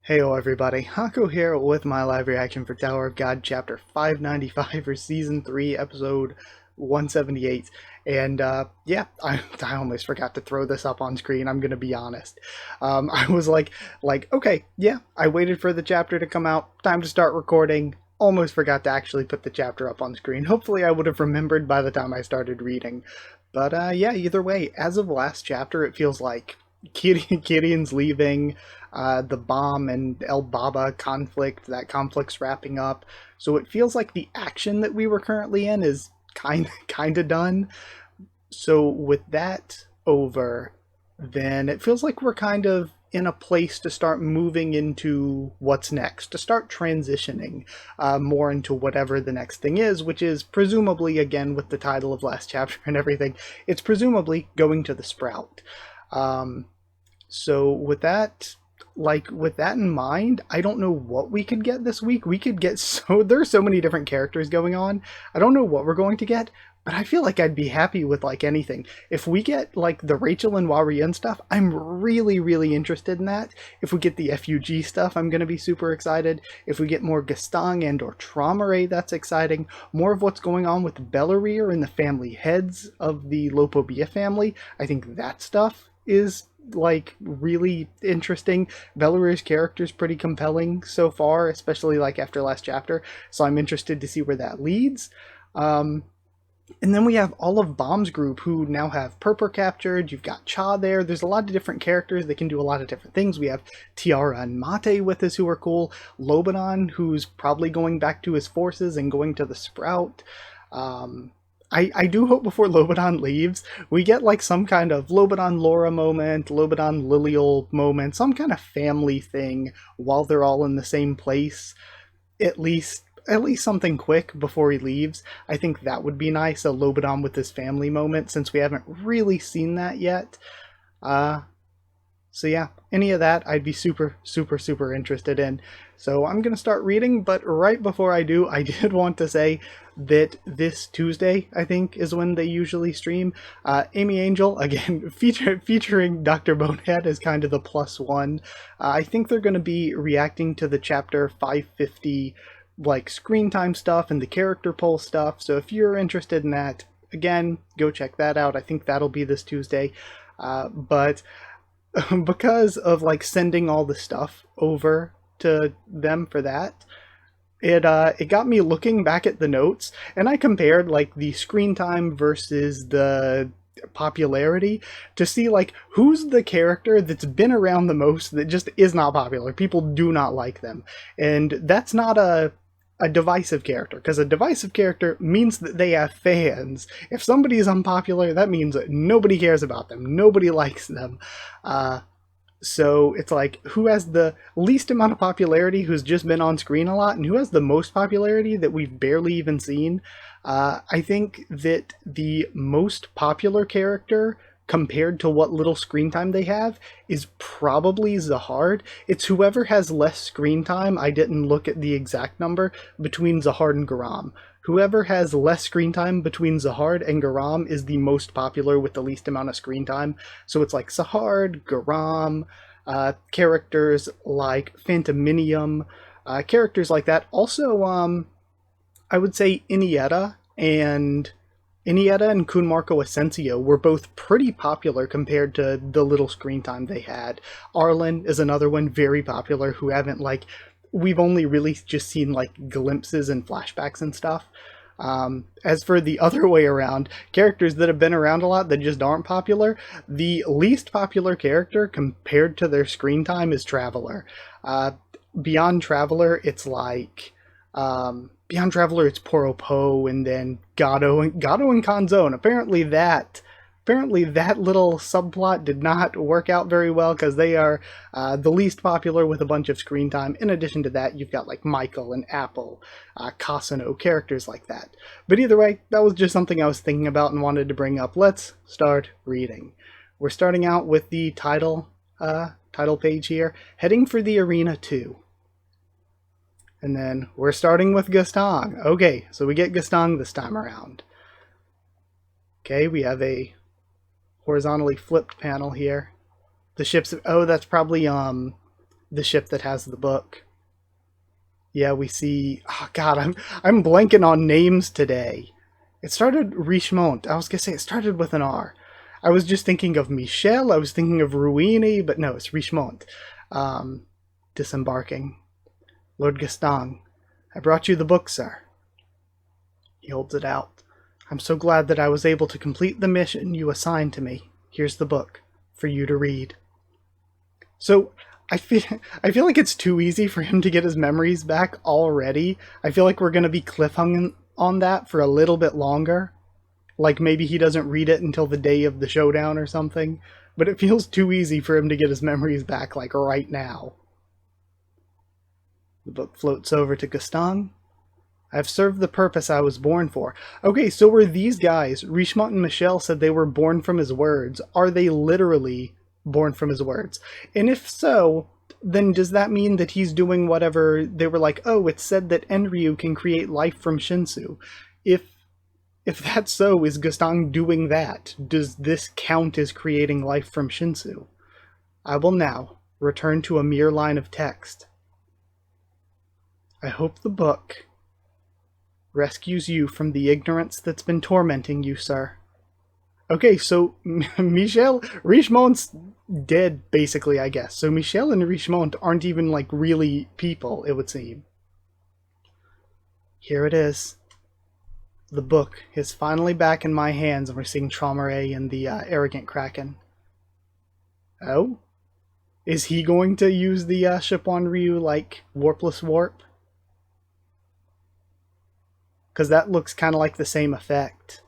Heyo everybody, Haku here with my live reaction for Tower of God Chapter 595 for Season 3, Episode 178. And yeah, I almost forgot to throw this up on screen, I'm gonna be honest. I was okay, yeah, I waited for the chapter to come out, time to start recording, almost forgot to actually put the chapter up on screen. Hopefully I would have remembered by the time I started reading. But yeah, either way, as of last chapter, it feels like Gideon's leaving, the Bomb and El Baba conflict, that conflict's wrapping up. So it feels like the action that we were currently in is kind of done. So with that over, then it feels like we're kind of in a place to start moving into what's next, to start transitioning more into whatever the next thing is, which is presumably, again, with the title of last chapter and everything, it's presumably going to the Sprout. So with that in mind, I don't know what we could get this week. We could get there's so many different characters going on. I don't know what we're going to get, but I feel like I'd be happy with like anything. If we get like the Rachel and Warrior stuff, I'm really interested in that. If we get the FUG stuff, I'm gonna be super excited. If we get more Gustang and or Traumare, that's exciting. More of what's going on with Bellerir and the family heads of the Lopobia family, I think that stuff is like really interesting. Bellerir's character is pretty compelling so far, especially like after last chapter. So I'm interested to see where that leads. And then we have all of Bomb's group who now have Purpur captured. You've got Cha there. There's a lot of different characters that can do a lot of different things. We have Tiara and Mate with us who are cool. Lobanon, who's probably going back to his forces and going to the Sprout. I do hope before Lobanon leaves, we get like some kind of Lobanon Laura moment, Lobanon Lilial moment, some kind of family thing while they're all in the same place. At least something quick before he leaves. I think that would be nice, a Lobanon with his family moment, since we haven't really seen that yet. So yeah, any of that I'd be super interested in. So I'm going to start reading, but right before I do, I did want to say that this Tuesday, I think, is when they usually stream. Amy Angel, again, featuring Dr. Bonehead as kind of the +1. I think they're going to be reacting to the chapter 550 like screen time stuff and the character poll stuff. So if you're interested in that, again, go check that out. I think that'll be this Tuesday. But because of like sending all the stuff over to them for that, it got me looking back at the notes, and I compared like the screen time versus the popularity to see like who's the character that's been around the most that just is not popular. People do not like them, and that's not a divisive character, because a divisive character means that they have fans. If somebody is unpopular, that means that nobody cares about them, nobody likes them. So it's like, who has the least amount of popularity, who's just been on screen a lot, and who has the most popularity that we've barely even seen? I think that the most popular character compared to what little screen time they have is probably Zahard. It's whoever has less screen time, I didn't look at the exact number, between Zahard and Garam. Whoever has less screen time between Zahard and Garam is the most popular with the least amount of screen time. So it's like Zahard, Garam, characters like Phantominium, characters like that. Also, I would say Inietta and Kun Marco Asensio were both pretty popular compared to the little screen time they had. Arlen is another one very popular who haven't like, we've only really just seen like glimpses and flashbacks and stuff. As for the other way around, characters that have been around a lot that just aren't popular, the least popular character compared to their screen time is Traveler. Beyond Traveler, it's like Beyond Traveler, it's Poropo, and then Gato and Kanzone. Apparently that little subplot did not work out very well, because they are the least popular with a bunch of screen time. In addition to that, you've got like Michael and Apple, Kasano, characters like that. But either way, that was just something I was thinking about and wanted to bring up. Let's start reading. We're starting out with the title page here, Heading for the Arena 2. And then we're starting with Gustang. Okay, so we get Gustang this time around. Okay, we have a horizontally flipped panel here. The ship's, oh, that's probably the ship that has the book. Yeah, we see... Oh, God, I'm blanking on names today. It started Richemont. I was going to say it started with an R. I was just thinking of Michel. I was thinking of Ruini, but no, it's Richemont. Disembarking. Lord Gustang, I brought you the book, sir. He holds it out. I'm so glad that I was able to complete the mission you assigned to me. Here's the book for you to read. So I feel like it's too easy for him to get his memories back already. I feel like we're going to be cliffhanging on that for a little bit longer. Like maybe he doesn't read it until the day of the showdown or something. But it feels too easy for him to get his memories back like right now. The book floats over to Gustang. I've served the purpose I was born for. Okay, so were these guys, Richemont and Michel said they were born from his words. Are they literally born from his words? And if so, then does that mean that he's doing whatever they were like, oh, it's said that Enryu can create life from Shinsu. If that's so, is Gustang doing that? Does this count as creating life from Shinsu? I will now return to a mere line of text. I hope the book rescues you from the ignorance that's been tormenting you, sir. Okay, so Michel, Richemont's dead, basically, I guess. So Michel and Richemont aren't even, like, really people, it would seem. Here it is. The book is finally back in my hands, and we're seeing Traumeré and the arrogant Kraken. Oh? Is he going to use the Shipwan Ryu, like, warpless warp? Because that looks kind of like the same effect.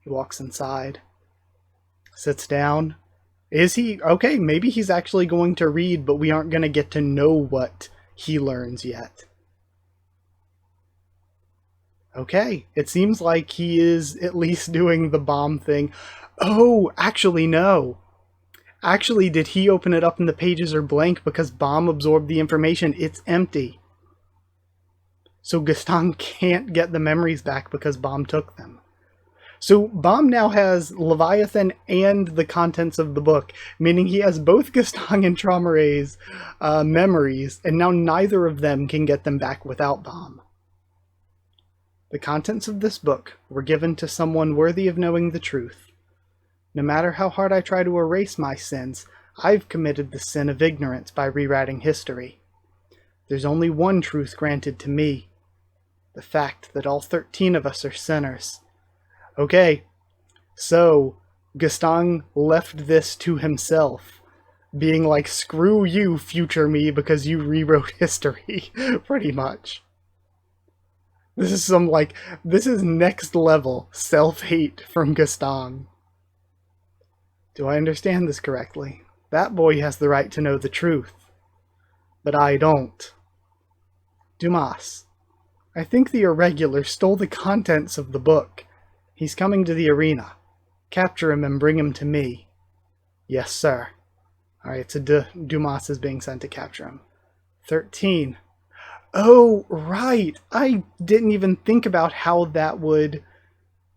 He walks inside. Sits down. Is he? Okay, maybe he's actually going to read, but we aren't going to get to know what he learns yet. Okay, it seems like he is at least doing the bomb thing. Oh, actually, no. Actually, did he open it up and the pages are blank because bomb absorbed the information? It's empty. So Gustang can't get the memories back because bomb took them. So Bomb now has Leviathan and the contents of the book, meaning he has both Gustang and Traumeré's memories, and now neither of them can get them back without Bomb. The contents of this book were given to someone worthy of knowing the truth. No matter how hard I try to erase my sins, I've committed the sin of ignorance by rewriting history. There's only one truth granted to me. The fact that all 13 of us are sinners. Okay, so Gustang left this to himself, being like, screw you, future me, because you rewrote history, pretty much. This is next level self-hate from Gustang. Do I understand this correctly? That boy has the right to know the truth, but I don't. Dumas, I think the irregular stole the contents of the book. He's coming to the arena. Capture him and bring him to me. Yes, sir. Alright, so Dumas is being sent to capture him. 13. Oh, right. I didn't even think about how that would,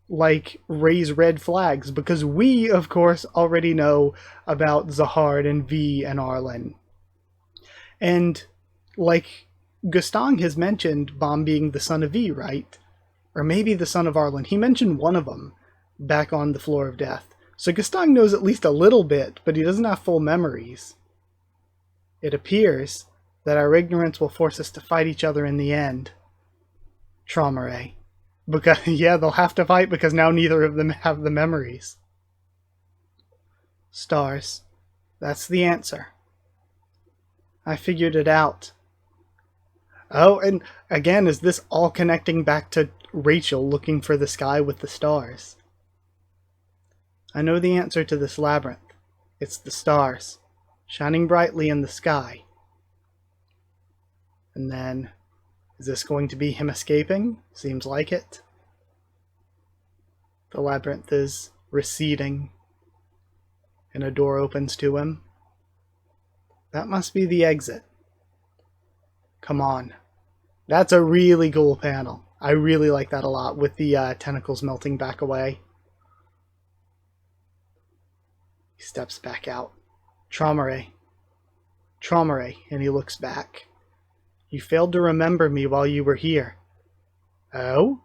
like, raise red flags, because we, of course, already know about Zahard and V and Arlen. And, like, Gustang has mentioned Bomb being the son of V, right? Or maybe the son of Arlen. He mentioned one of them back on the floor of death. So Gustang knows at least a little bit, but he doesn't have full memories. It appears that our ignorance will force us to fight each other in the end. Traumeré. Because, yeah, they'll have to fight because now neither of them have the memories. Stars. That's the answer. I figured it out. Oh, and again, is this all connecting back to Rachel looking for the sky with the stars? I know the answer to this labyrinth. It's the stars, shining brightly in the sky. And then, is this going to be him escaping? Seems like it. The labyrinth is receding, and a door opens to him. That must be the exit. Come on. That's a really cool panel. I really like that a lot, with the tentacles melting back away. He steps back out. Traumeré. Traumare, and he looks back. You failed to remember me while you were here. Oh?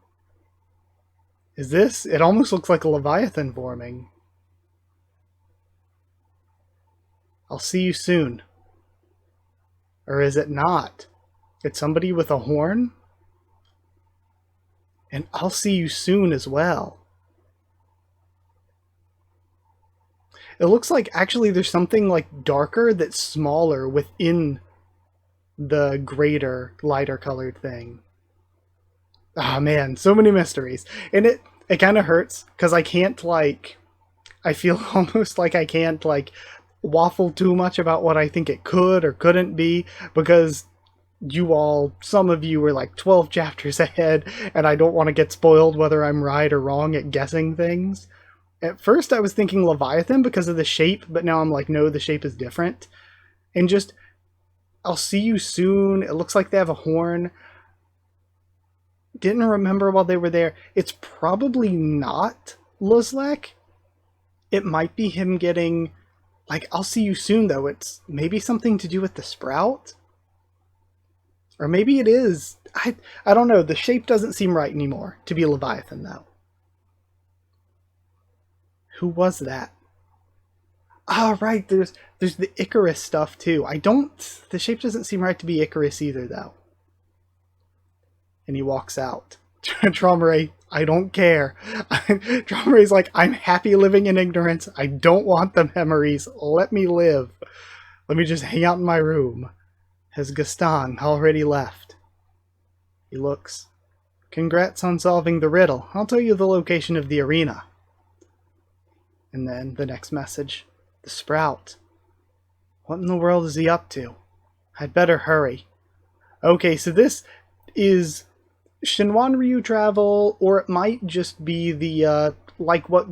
Is this? It almost looks like a Leviathan forming. I'll see you soon. Or is it not? It's somebody with a horn? And I'll see you soon as well. It looks like actually there's something like darker that's smaller within the greater, lighter colored thing. Ah, man, so many mysteries. And it kind of hurts because I can't like, I feel almost like I can't like waffle too much about what I think it could or couldn't be, because some of you were like 12 chapters ahead, and I don't want to get spoiled whether I'm right or wrong at guessing things. At first I was thinking Leviathan because of the shape, but now I'm like, no, the shape is different. And just, I'll see you soon. It looks like they have a horn. Didn't remember while they were there. It's probably not Luzlek. It might be him getting, like, I'll see you soon, though. It's maybe something to do with the sprout? Or maybe it is. I don't know. The shape doesn't seem right anymore to be Leviathan, though. Who was that? Ah, right. There's the Icarus stuff, too. The shape doesn't seem right to be Icarus either, though. And he walks out. Traumare, I don't care. Traumare's like, I'm happy living in ignorance. I don't want the memories. Let me live. Let me just hang out in my room. Has Gustang already left? He looks. Congrats on solving the riddle. I'll tell you the location of the arena. And then the next message. The Sprout. What in the world is he up to? I'd better hurry. Okay, so this is Shinwanryu travel, or it might just be the, like what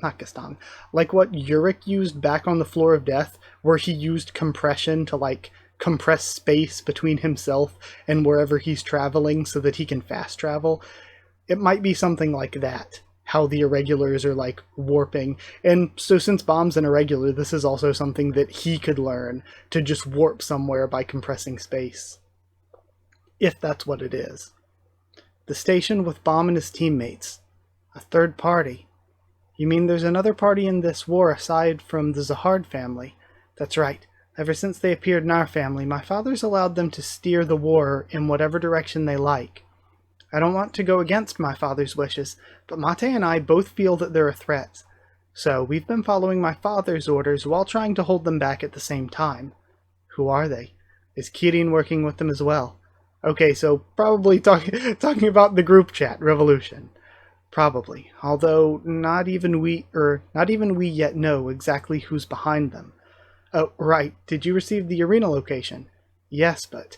not Gustang, like what Yurik used back on the Floor of Death, where he used compression to, like, compress space between himself and wherever he's traveling so that he can fast travel. It might be something like that, how the irregulars are, like, warping. And so since Bomb's an irregular, this is also something that he could learn, to just warp somewhere by compressing space. If that's what it is. The station with Bomb and his teammates. A third party. You mean there's another party in this war aside from the Zahard family? That's right. Ever since they appeared in our family, my father's allowed them to steer the war in whatever direction they like. I don't want to go against my father's wishes, but Mate and I both feel that they're a threat. So we've been following my father's orders while trying to hold them back at the same time. Who are they? Is Kirin working with them as well? Okay, so probably talking about the group chat revolution. Probably, although not even we yet know exactly who's behind them. Oh, right. Did you receive the arena location? Yes, but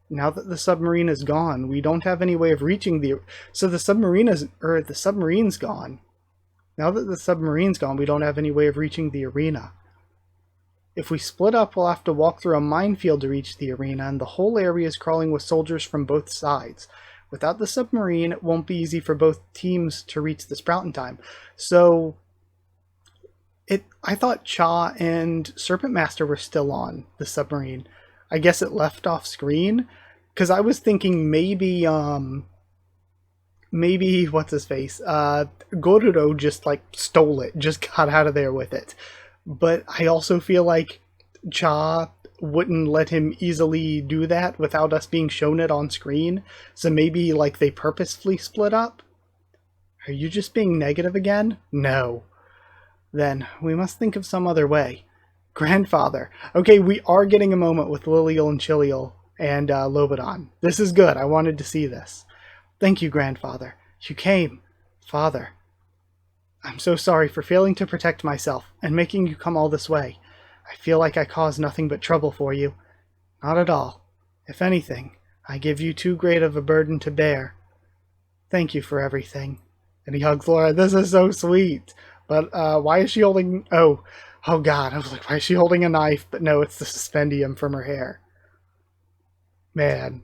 now that the submarine is gone, we don't have any way of reaching so the submarine's gone. Now that the submarine's gone, we don't have any way of reaching the arena. If we split up, we'll have to walk through a minefield to reach the arena, and the whole area is crawling with soldiers from both sides. Without the submarine, it won't be easy for both teams to reach the Sprout in time. So, I thought Cha and Serpent Master were still on the submarine. I guess it left off screen, because I was thinking maybe what's his face? Goruro just like stole it, just got out of there with it. But I also feel like Cha wouldn't let him easily do that without us being shown it on screen. So maybe like they purposefully split up? Are you just being negative again? No. Then we must think of some other way. Grandfather. Okay, we are getting a moment with Lilial and Chilial and Lobodon. This is good. I wanted to see this. Thank you, Grandfather. You came. Father. I'm so sorry for failing to protect myself and making you come all this way. I feel like I caused nothing but trouble for you. Not at all. If anything, I give you too great of a burden to bear. Thank you for everything. And he hugs Laura. This is so sweet. But why is she holding... Oh God. I was like, why is she holding a knife? But no, it's the suspendium from her hair. Man.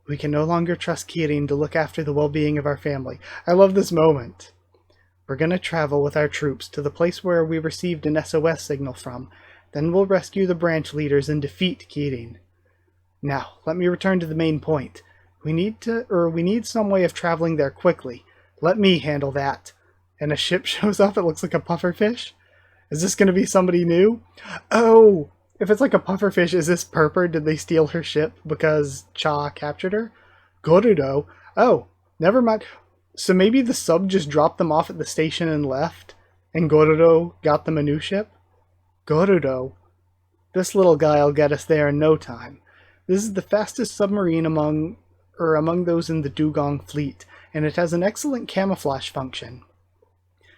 We can no longer trust Kirin to look after the well-being of our family. I love this moment. We're going to travel with our troops to the place where we received an SOS signal from. Then we'll rescue the branch leaders and defeat Kirin. Now, let me return to the main point. We need some way of traveling there quickly. Let me handle that. And a ship shows up, it looks like a pufferfish. Is this going to be somebody new? Oh, if it's like a pufferfish, is this Purper? Did they steal her ship because Cha captured her? Gorudo? Oh, never mind. So maybe the sub just dropped them off at the station and left, and Gorudo got them a new ship? Gorudo? This little guy'll get us there in no time. This is the fastest submarine among those in the Dugong fleet, and it has an excellent camouflage function.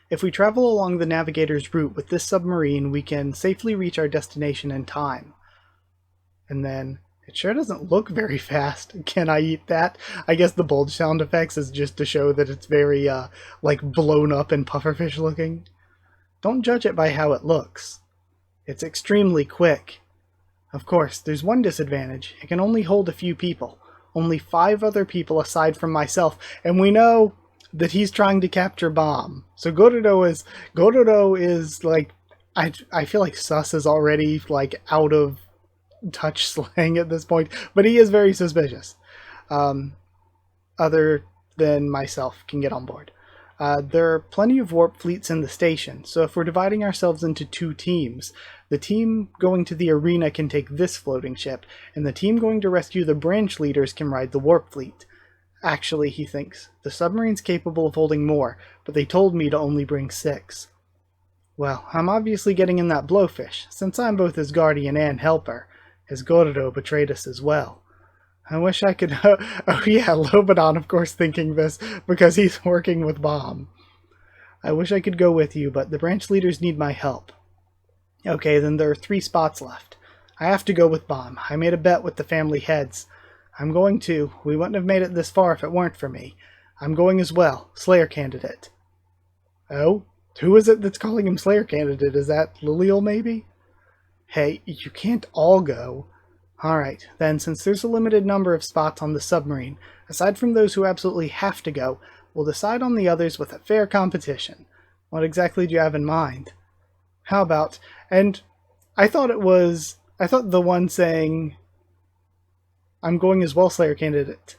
If we travel along the navigator's route with this submarine, we can safely reach our destination in time. And then, it sure doesn't look very fast. Can I eat that? I guess the bulge sound effects is just to show that it's very, like, blown up and pufferfish looking. Don't judge it by how it looks. It's extremely quick. Of course, there's one disadvantage. It can only hold a few people. Only 5 other people aside from myself, and we know that he's trying to capture Bomb. So Gorudo is like, I feel like sus is already like out of touch slang at this point, but he is very suspicious. Other than myself can get on board. There are plenty of warp fleets in the station, so if we're dividing ourselves into 2 teams, the team going to the arena can take this floating ship, and the team going to rescue the branch leaders can ride the warp fleet. Actually, he thinks, the submarine's capable of holding more, but they told me to only bring 6. Well, I'm obviously getting in that blowfish, since I'm both his guardian and helper, as Gorudo betrayed us as well. I wish I could... oh yeah, Lobodon of course thinking this, because he's working with Bomb. I wish I could go with you, but the branch leaders need my help. Okay, then there are 3 spots left. I have to go with Bomb. I made a bet with the family heads. I'm going to. We wouldn't have made it this far if it weren't for me. I'm going as well. Slayer candidate. Oh? Who is it that's calling him Slayer candidate? Is that Lilial, maybe? Hey, you can't all go. Alright, then, since there's a limited number of spots on the submarine, aside from those who absolutely have to go, we'll decide on the others with a fair competition. What exactly do you have in mind? How about... And I thought the one saying... I'm going as well, Slayer candidate.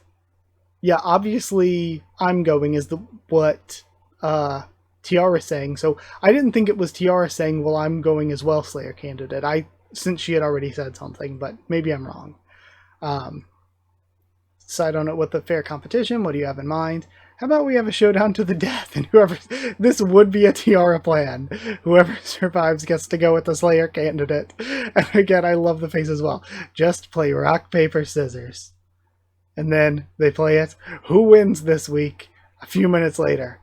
Yeah, obviously I'm going is what Tiara's saying. So I didn't think it was Tiara saying, well, I'm going as well, Slayer candidate. Since she had already said something, but maybe I'm wrong. So I don't know what the fair competition. What do you have in mind? How about we have a showdown to the death, and this would be a Tiara plan. Whoever survives gets to go with the Slayer candidate. And again, I love the face as well. Just play rock, paper, scissors. And then they play it. Who wins this week? A few minutes later.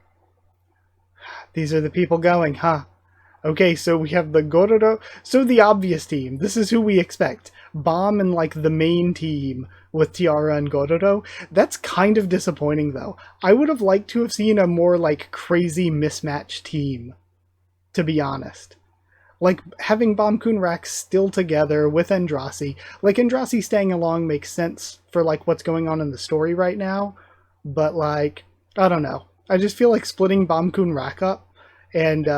These are the people going, huh? Okay, so we have the Gorudo. So the obvious team. This is who we expect. Bomb and like the main team with Tiara and Gorudo. That's kind of disappointing though. I would have liked to have seen a more like crazy mismatched team, to be honest. Like having Bomb-kun Rex still together with Andrasi. Like Andrasi staying along makes sense for like what's going on in the story right now. But like, I don't know. I just feel like splitting Bomb-kun Rex up and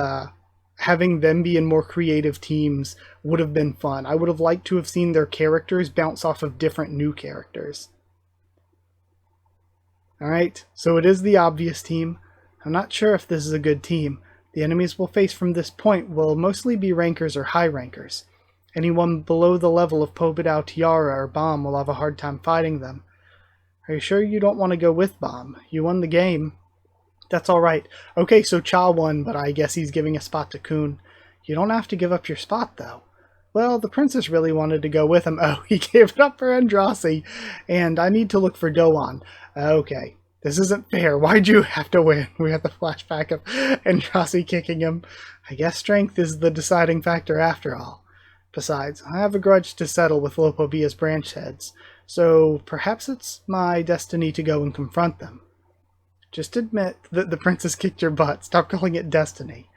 having them be in more creative teams would have been fun. I would have liked to have seen their characters bounce off of different new characters. Alright, so it is the obvious team. I'm not sure if this is a good team. The enemies we'll face from this point will mostly be rankers or high rankers. Anyone below the level of Pobedao, Tiara, or Bomb will have a hard time fighting them. Are you sure you don't want to go with Bomb? You won the game. That's alright. Okay, so Cha won, but I guess he's giving a spot to Kun. You don't have to give up your spot, though. Well, the princess really wanted to go with him. Oh, he gave it up for Andrasi. And I need to look for Doan. Okay, this isn't fair. Why'd you have to win? We have the flashback of Andrasi kicking him. I guess strength is the deciding factor after all. Besides, I have a grudge to settle with Lopovia's branch heads, so perhaps it's my destiny to go and confront them. Just admit that the princess kicked your butt. Stop calling it destiny.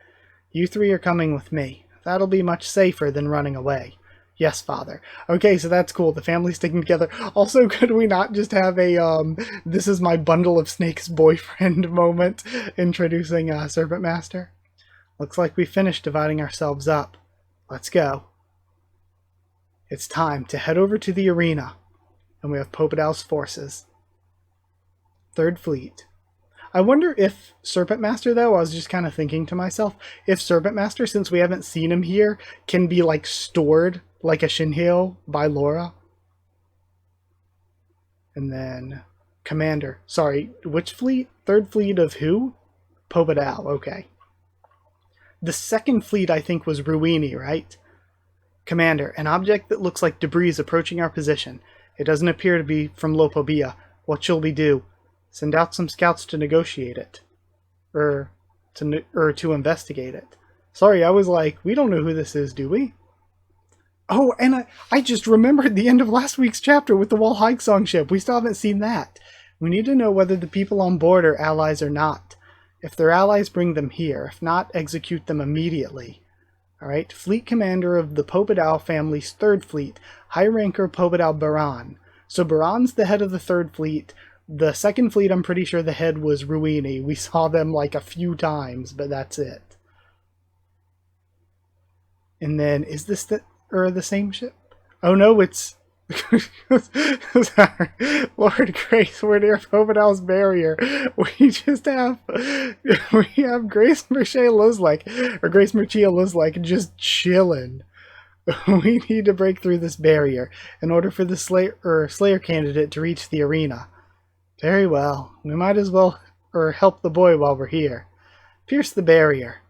You 3 are coming with me. That'll be much safer than running away. Yes, father. Okay, so that's cool. The family's sticking together. Also, could we not just have a, this is my bundle of snakes boyfriend moment introducing Serpent Master? Looks like we finished dividing ourselves up. Let's go. It's time to head over to the arena, and we have Popodal's forces. Third Fleet. I wonder if Serpent Master, though, I was just kind of thinking to myself, if Serpent Master, since we haven't seen him here, can be, like, stored like a Shinhyo by Laura. And then Commander. Sorry, which fleet? Third Fleet of who? Popodal, okay. The second fleet, I think, was Ruini, right? Commander, an object that looks like debris is approaching our position. It doesn't appear to be from Lopobia. What shall we do? Send out some scouts to negotiate it. Or to investigate it. Sorry, I was like, we don't know who this is, do we? Oh, and I just remembered the end of last week's chapter with the Wall Hike Song ship. We still haven't seen that. We need to know whether the people on board are allies or not. If they're allies, bring them here. If not, execute them immediately. Alright, Fleet Commander of the Popodal family's Third Fleet, High Ranker Popodal Baran. So Baran's the head of the Third Fleet. The Second Fleet, I'm pretty sure the head was Ruini. We saw them like a few times, but that's it. And then, is this the same ship? Oh no, it's... Lord Grace, we're near Popodal's barrier. We just have... We have Grace Merchia Luzlek just chilling. We need to break through this barrier in order for the Slayer candidate to reach the arena. Very well. We might as well help the boy while we're here. Pierce the barrier.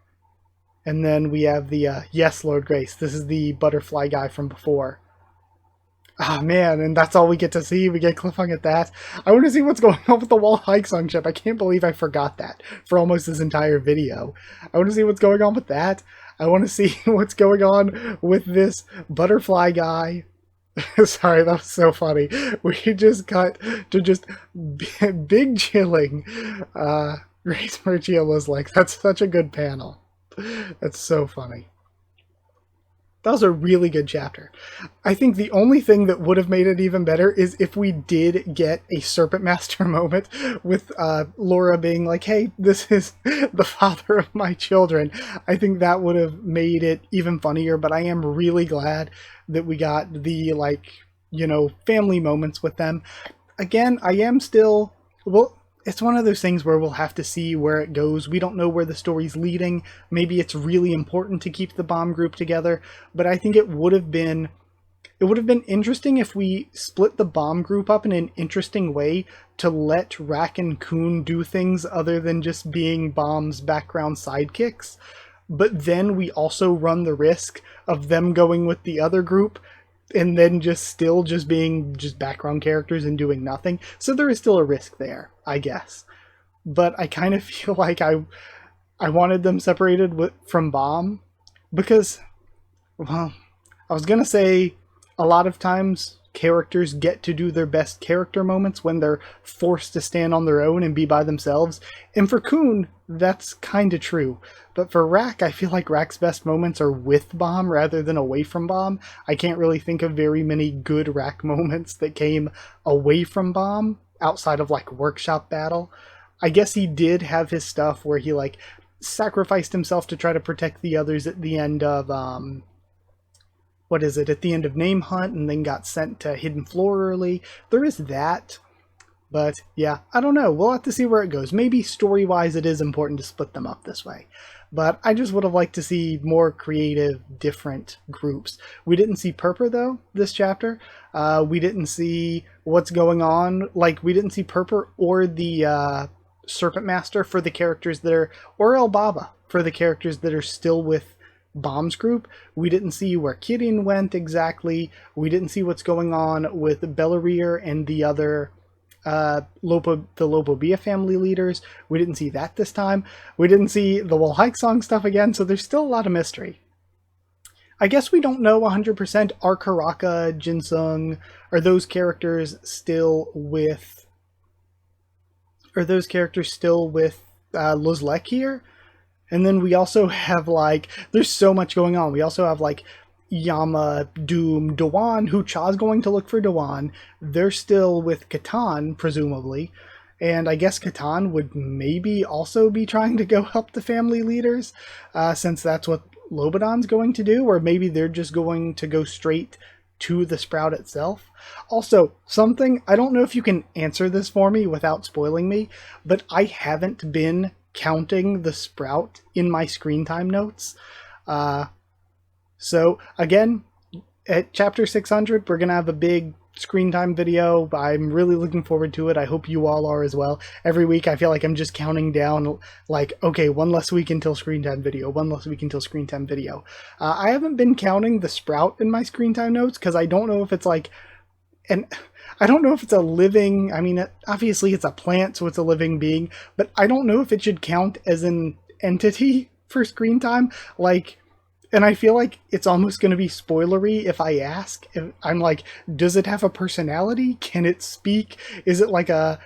And then we have the, yes, Lord Grace. This is the butterfly guy from before. Ah, man, and that's all we get to see. We get cliffhung at that. I want to see what's going on with the Wall Hike Song ship. I can't believe I forgot that for almost this entire video. I want to see what's going on with that. I want to see what's going on with this butterfly guy. Sorry, that was so funny. We just cut to just big chilling. Grace Merchia was like, that's such a good panel. That's so funny. That was a really good chapter. I think the only thing that would have made it even better is if we did get a Serpent Master moment with Laura being like, hey, this is the father of my children. I think that would have made it even funnier, but I am really glad that we got the, like, you know, family moments with them. Again, I am still... Well, it's one of those things where we'll have to see where it goes. We don't know where the story's leading. Maybe it's really important to keep the bomb group together, but I think it would have been interesting if we split the bomb group up in an interesting way to let Rack and Kun do things other than just being Bomb's background sidekicks. But then we also run the risk of them going with the other group and then just being background characters and doing nothing. So there is still a risk there, I guess. But I kind of feel like I wanted them separated from Bomb because, well, I was going to say a lot of times characters get to do their best character moments when they're forced to stand on their own and be by themselves. And for Kun, that's kind of true. But for Rack, I feel like Rack's best moments are with Bomb rather than away from Bomb. I can't really think of very many good Rack moments that came away from Bomb outside of, like, Workshop Battle. I guess he did have his stuff where he, like, sacrificed himself to try to protect the others at the end of, at the end of Name Hunt, and then got sent to Hidden Floor early. There is that. But, yeah, I don't know. We'll have to see where it goes. Maybe story-wise it is important to split them up this way. But I just would have liked to see more creative, different groups. We didn't see Purpur, though, this chapter. We didn't see what's going on. Like, we didn't see Purpur or the Serpent Master for the characters that are... Or Elbaba for the characters that are still with Bomb's group. We didn't see where Kirin went exactly. We didn't see what's going on with Belarir and the other... the Lopobia family leaders. We didn't see that this time. We didn't see the Wall Hike Song stuff again, so there's still a lot of mystery. I guess we don't know 100%. Are Karaka, Jinsung, are those characters still with... Luzlek here? And then we also have, like... There's so much going on. We also have, like... Yama, Doom, Dewan, who Cha's going to look for Dewan. They're still with Catan, presumably. And I guess Catan would maybe also be trying to go help the family leaders, since that's what Lobadan's going to do, or maybe they're just going to go straight to the sprout itself. Also, something, I don't know if you can answer this for me without spoiling me, but I haven't been counting the sprout in my screen time notes. So again, at chapter 600, we're going to have a big screen time video. I'm really looking forward to it. I hope you all are as well. Every week I feel like I'm just counting down, like, okay, one less week until screen time video, one less week until screen time video. I haven't been counting the sprout in my screen time notes because I don't know if it's like, and I don't know if it's a living, I mean, obviously it's a plant, so it's a living being, but I don't know if it should count as an entity for screen time. Like, and I feel like it's almost going to be spoilery if I ask. If I'm like, does it have a personality? Can it speak? Is it like a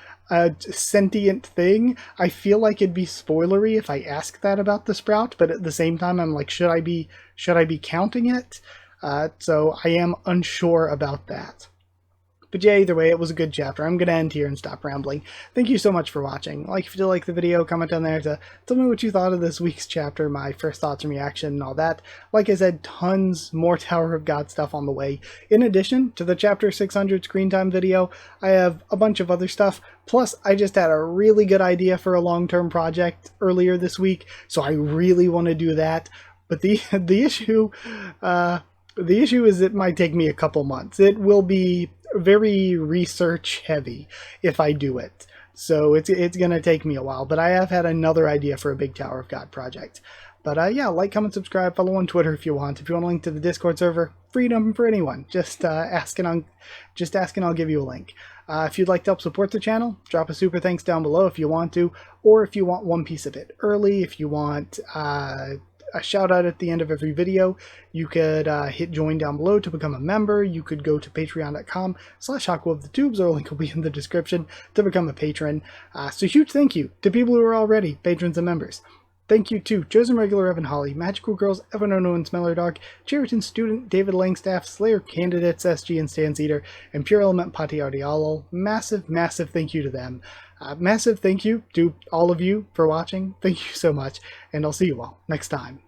sentient thing? I feel like it'd be spoilery if I ask that about the sprout, but at the same time, I'm like, should I be counting it? So I am unsure about that. But yeah, either way, it was a good chapter. I'm going to end here and stop rambling. Thank you so much for watching. Like if you did like the video, comment down there to tell me what you thought of this week's chapter, my first thoughts and reaction and all that. Like I said, tons more Tower of God stuff on the way. In addition to the chapter 600 screen time video, I have a bunch of other stuff. Plus, I just had a really good idea for a long-term project earlier this week, so I really want to do that. But the issue is it might take me a couple months. It will be very research heavy if I do it. So it's going to take me a while, but I have had another idea for a big Tower of God project. But yeah, like, comment, subscribe, follow on Twitter if you want. If you want a link to the Discord server, freedom for anyone. Just ask and I'll give you a link. If you'd like to help support the channel, drop a super thanks down below if you want to, or if you want one piece of it early, if you want a shout out at the end of every video, you could hit join down below to become a member. You could go to patreon.com/Haku of the Tubes, or a link will be in the description to become a patron. So huge thank you to people who are already patrons and members. Thank you to Chosen Regular Evan Holly, Magical Girls Evan Ono and Smeller Dog, Cheriton Student David Langstaff, Slayer Candidates SG and Stan Cedar, and Pure Element Pati Ardialo. Massive thank you to them. Massive thank you to all of you for watching. Thank you so much, and I'll see you all next time.